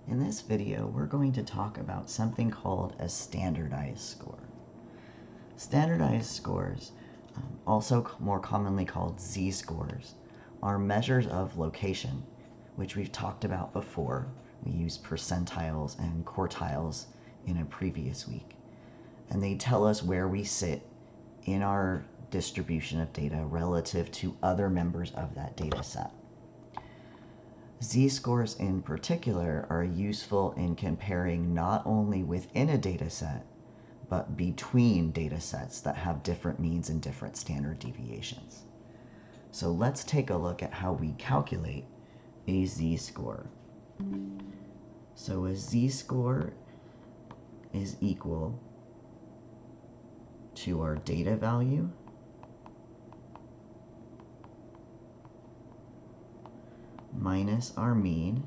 In this video, we're going to talk about something called a standardized score. Standardized scores, also more commonly called z-scores, are measures of location, which we've talked about before. We used percentiles and quartiles in a previous week. And they tell us where we sit in our distribution of data relative to other members of that data set. Z-scores in particular are useful in comparing not only within a data set, but between data sets that have different means and different standard deviations. So let's take a look at how we calculate a z-score. So a z-score is equal to our data value minus our mean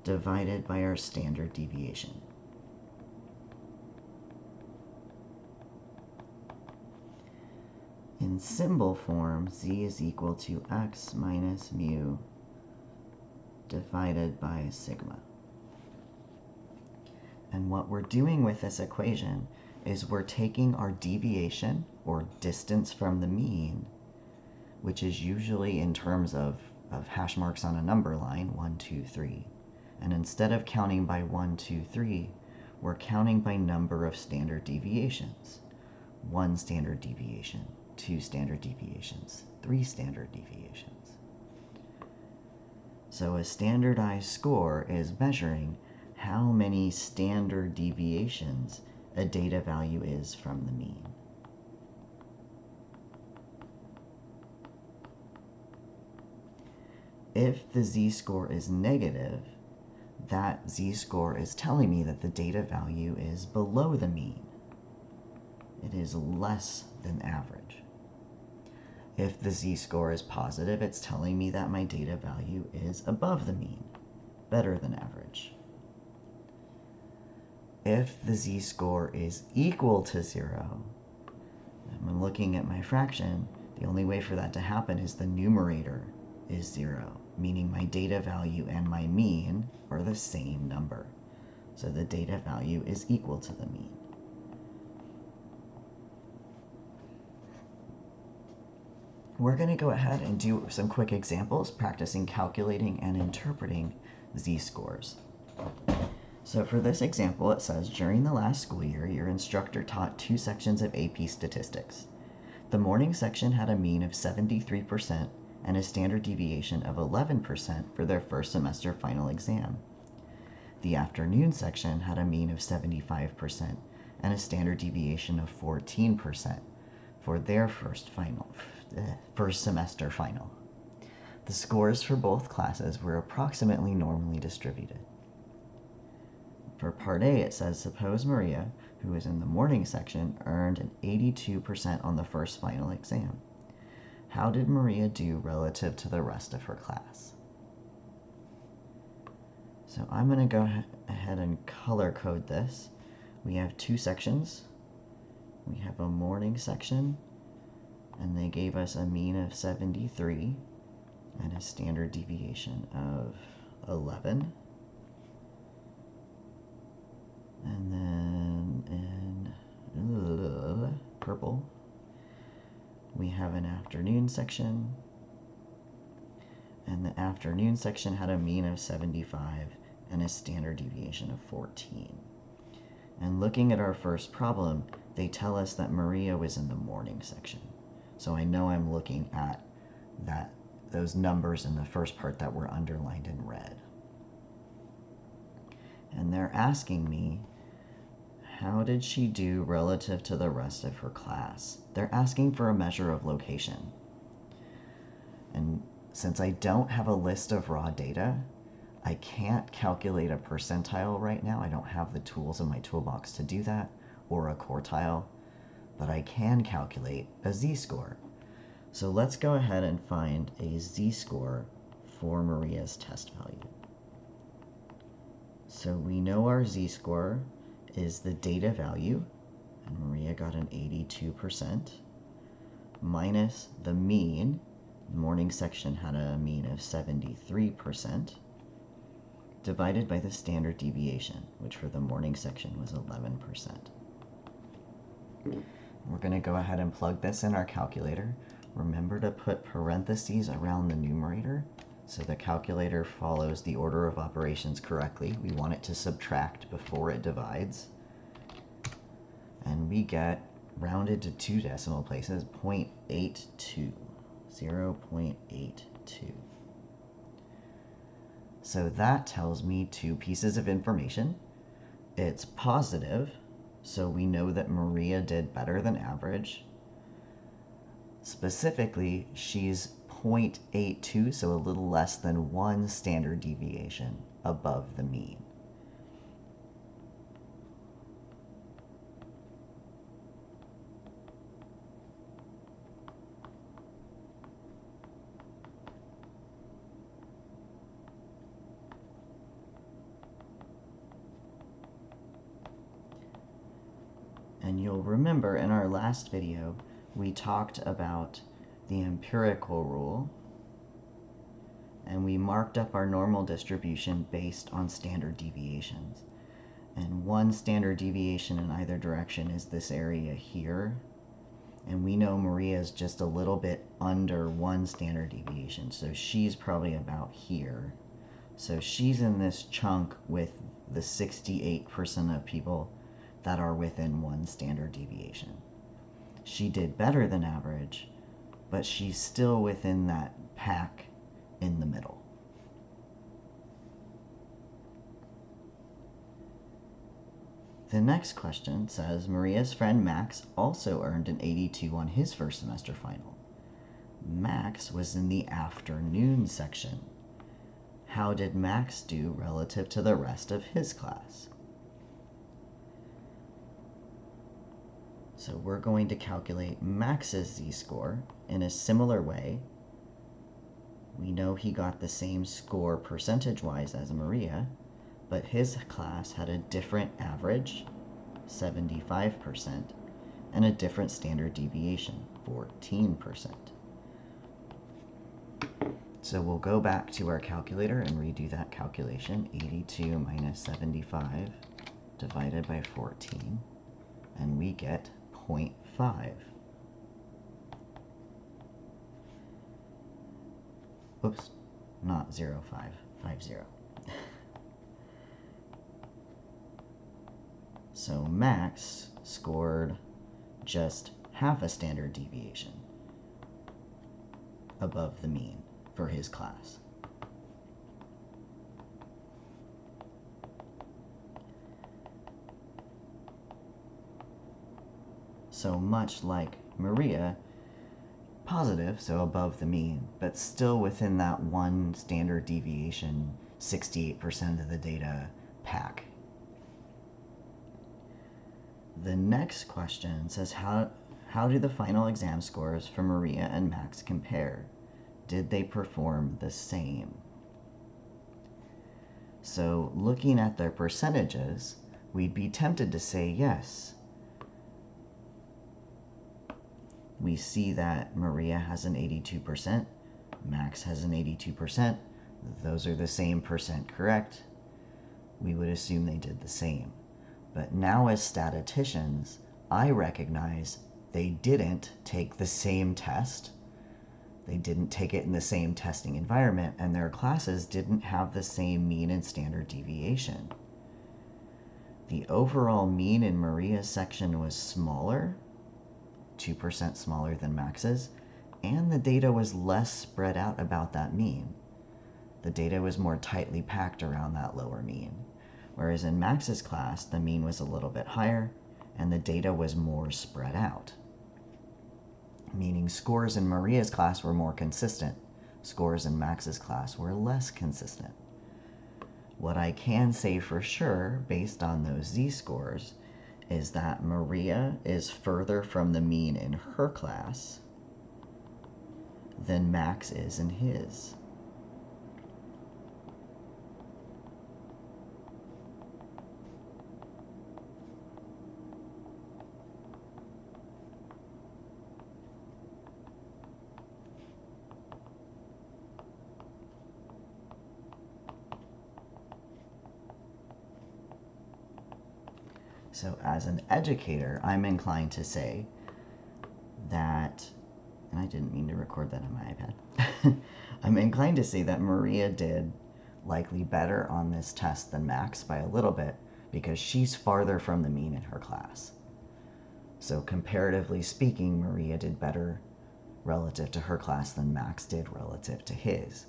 divided by our standard deviation. In symbol form, z is equal to x minus mu divided by sigma. And what we're doing with this equation is we're taking our deviation, or distance from the mean, which is usually in terms of hash marks on a number line, 1, 2, 3. And instead of counting by 1, 2, 3, we're counting by number of standard deviations. 1 standard deviation, 2 standard deviations, 3 standard deviations. So a standardized score is measuring how many standard deviations a data value is from the mean. If the z-score is negative, that z-score is telling me that the data value is below the mean. It is less than average. If the z-score is positive, it's telling me that my data value is above the mean, better than average. If the z-score is equal to 0, and I'm looking at my fraction, the only way for that to happen is the numerator is 0, meaning my data value and my mean are the same number. So the data value is equal to the mean. We're going to go ahead and do some quick examples, practicing calculating and interpreting z-scores. So for this example, it says, during the last school year, your instructor taught 2 sections of AP Statistics. The morning section had a mean of 73% and a standard deviation of 11% for their first semester final exam. The afternoon section had a mean of 75% and a standard deviation of 14% for their first semester final. The scores for both classes were approximately normally distributed. For part A, it says, suppose Maria, who was in the morning section, earned an 82% on the first final exam. How did Maria do relative to the rest of her class? So I'm going to go ahead and color code this. We have 2 sections. We have a morning section, and they gave us a mean of 73 and a standard deviation of 11. And then in purple, we have an afternoon section, and the afternoon section had a mean of 75 and a standard deviation of 14. And looking at our first problem, they tell us that Maria was in the morning section. So I know I'm looking at those numbers in the first part that were underlined in red. And they're asking me, how did she do relative to the rest of her class? They're asking for a measure of location. And since I don't have a list of raw data, I can't calculate a percentile right now. I don't have the tools in my toolbox to do that, or a quartile, but I can calculate a z-score. So let's go ahead and find a z-score for Maria's test value. So we know our z-score is the data value, and Maria got an 82%, minus the mean. The morning section had a mean of 73%, divided by the standard deviation, which for the morning section was 11%. We're going to go ahead and plug this in our calculator. Remember to put parentheses around the numerator so the calculator follows the order of operations correctly. We want it to subtract before it divides. And we get, rounded to 2 decimal places, 0.82. 0.82. So that tells me 2 pieces of information. It's positive, so we know that Maria did better than average. Specifically, she's 0.82, so a little less than 1 standard deviation above the mean. And you'll remember in our last video, we talked about the empirical rule, and we marked up our normal distribution based on standard deviations. And 1 standard deviation in either direction is this area here. And we know Maria is just a little bit under 1 standard deviation, so she's probably about here. So she's in this chunk with the 68% of people that are within 1 standard deviation. She did better than average, but she's still within that pack in the middle. The next question says, Maria's friend Max also earned an 82 on his first semester final. Max was in the afternoon section. How did Max do relative to the rest of his class? So we're going to calculate Max's z-score in a similar way. We know he got the same score percentage-wise as Maria, but his class had a different average, 75%, and a different standard deviation, 14%. So we'll go back to our calculator and redo that calculation. 82 minus 75 divided by 14, and we get 0.5. Oops, not 0.5, 50. So Max scored just half a standard deviation above the mean for his class. So much like Maria, positive, so above the mean, but still within that 1 standard deviation, 68% of the data pack. The next question says, how do the final exam scores for Maria and Max compare? Did they perform the same? So looking at their percentages, we'd be tempted to say yes. We see that Maria has an 82%, Max has an 82%. Those are the same percent correct. We would assume they did the same. But now as statisticians, I recognize they didn't take the same test. They didn't take it in the same testing environment, and their classes didn't have the same mean and standard deviation. The overall mean in Maria's section was smaller, 2% smaller than Max's, and the data was less spread out about that mean. The data was more tightly packed around that lower mean. Whereas in Max's class, the mean was a little bit higher, and the data was more spread out. Meaning scores in Maria's class were more consistent. Scores in Max's class were less consistent. What I can say for sure, based on those z-scores, is that Maria is further from the mean in her class than Max is in his. So as an educator, I'm inclined to say that, and I didn't mean to record that on my iPad. I'm inclined to say that Maria did likely better on this test than Max by a little bit because she's farther from the mean in her class. So comparatively speaking, Maria did better relative to her class than Max did relative to his.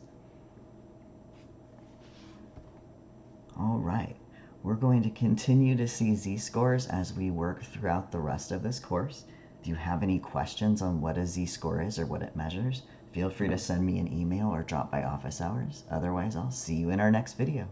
All right, we're going to continue to see z-scores as we work throughout the rest of this course. If you have any questions on what a z-score is or what it measures, feel free to send me an email or drop by office hours. Otherwise, I'll see you in our next video.